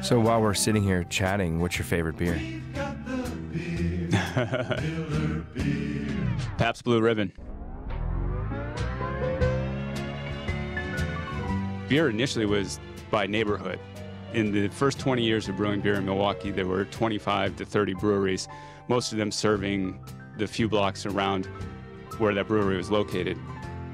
So while we're sitting here chatting, what's your favorite beer? Pabst Blue Ribbon. Beer initially was by neighborhood. In the first 20 years of brewing beer in Milwaukee, there were 25 to 30 breweries, most of them serving the few blocks around where that brewery was located.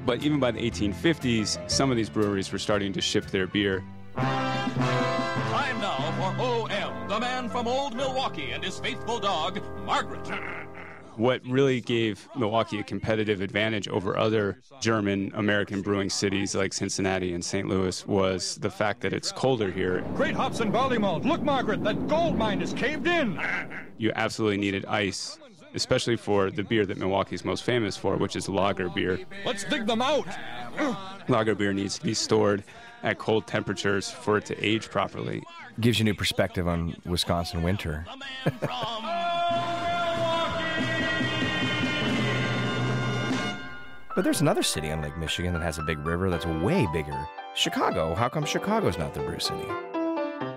But even by the 1850s, some of these breweries were starting to ship their beer. Time now for O.M., the man from old Milwaukee and his faithful dog, Margaret. What really gave Milwaukee a competitive advantage over other German-American brewing cities like Cincinnati and St. Louis was the fact that it's colder here. Great hops and barley malt. Look, Margaret, that gold mine is caved in. You absolutely needed ice, especially for the beer that Milwaukee's most famous for, which is lager beer. Let's dig them out. Lager beer needs to be stored at cold temperatures for it to age properly. Gives you a new perspective on Wisconsin winter. But there's another city on Lake Michigan that has a big river that's way bigger. Chicago. How come Chicago's not the brew city?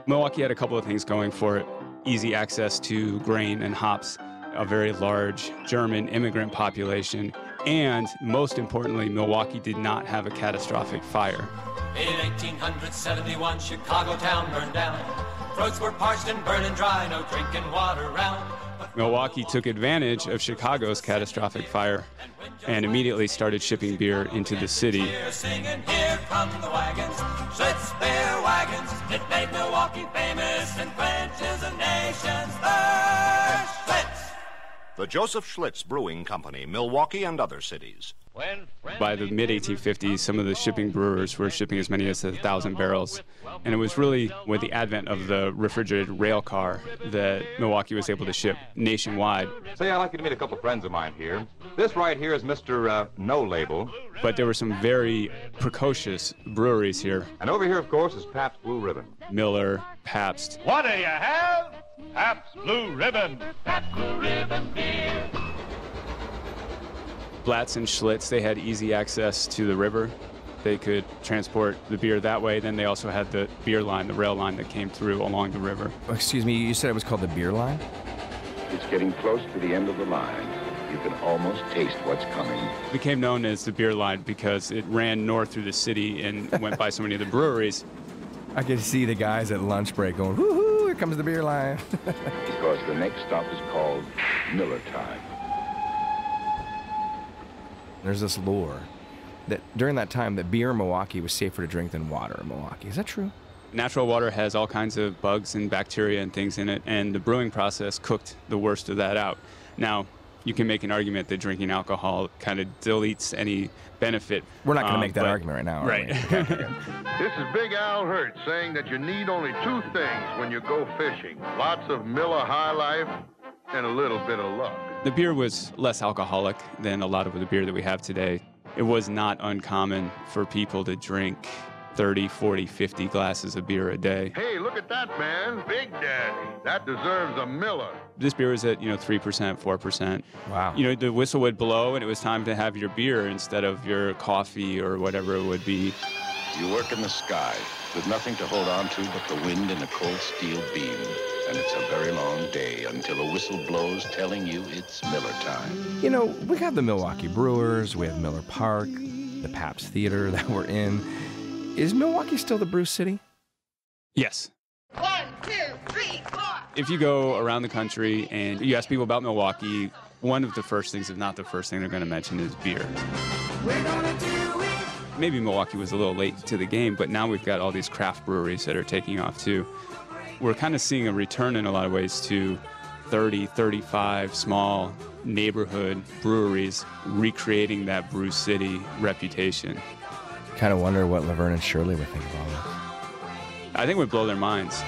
Milwaukee had a couple of things going for it. Easy access to grain and hops, a very large German immigrant population, and most importantly, Milwaukee did not have a catastrophic fire. In 1871, Chicago town burned down. Throats were parched and burning dry, no drinking water around. Milwaukee took advantage of Chicago's catastrophic fire and immediately started shipping beer into the city. Here singing, here come the wagons, Schlitz beer wagons. It made Milwaukee famous and quenches a nation's thirst. Schlitz! The Joseph Schlitz Brewing Company, Milwaukee and other cities. By the mid-1850s, some of the shipping brewers were shipping as many as 1,000 barrels. And it was really with the advent of the refrigerated rail car that Milwaukee was able to ship nationwide. Say, I'd like you to meet a couple friends of mine here. This right here is Mr. No Label. But there were some very precocious breweries here. And over here, of course, is Pabst Blue Ribbon. Miller, Pabst. What do you have? Pabst Blue Ribbon. Pabst Blue Ribbon beer. Blatz and Schlitz, they had easy access to the river. They could transport the beer that way. Then they also had the beer line, the rail line that came through along the river. Excuse me, you said it was called the beer line? It's getting close to the end of the line. You can almost taste what's coming. It became known as the beer line because it ran north through the city and went by so many of the breweries. I could see the guys at lunch break going, woohoo, here comes the beer line. Because the next stop is called Miller Time. There's this lore that during that time that beer in Milwaukee was safer to drink than water in Milwaukee. Is that true? Natural water has all kinds of bugs and bacteria and things in it, and the brewing process cooked the worst of that out. Now, you can make an argument that drinking alcohol kind of deletes any benefit. We're not going to make that argument right now, are right. we? This is Big Al Hurt saying that you need only two things when you go fishing. Lots of Miller High Life and a little bit of luck. The beer was less alcoholic than a lot of the beer that we have today. It was not uncommon for people to drink 30, 40, 50 glasses of beer a day. Hey, look at that, man. Big Daddy. That deserves a Miller. This beer was at, 3%, 4%. Wow. The whistle would blow and it was time to have your beer instead of your coffee or whatever it would be. You work in the sky with nothing to hold on to but the wind and a cold steel beam. And it's a very long day until a whistle blows telling you it's Miller time. We have the Milwaukee Brewers, we have Miller Park, the Pabst Theater that we're in. Is Milwaukee still the brew city? Yes. 1, 2, 3, 4. If you go around the country and you ask people about Milwaukee, one of the first things, if not the first thing they're going to mention is beer. We're gonna do it. Maybe Milwaukee was a little late to the game, but now we've got all these craft breweries that are taking off too. We're kind of seeing a return in a lot of ways to 30, 35 small neighborhood breweries recreating that brew city reputation. Kind of wonder what Laverne and Shirley would think of all this. I think it would blow their minds.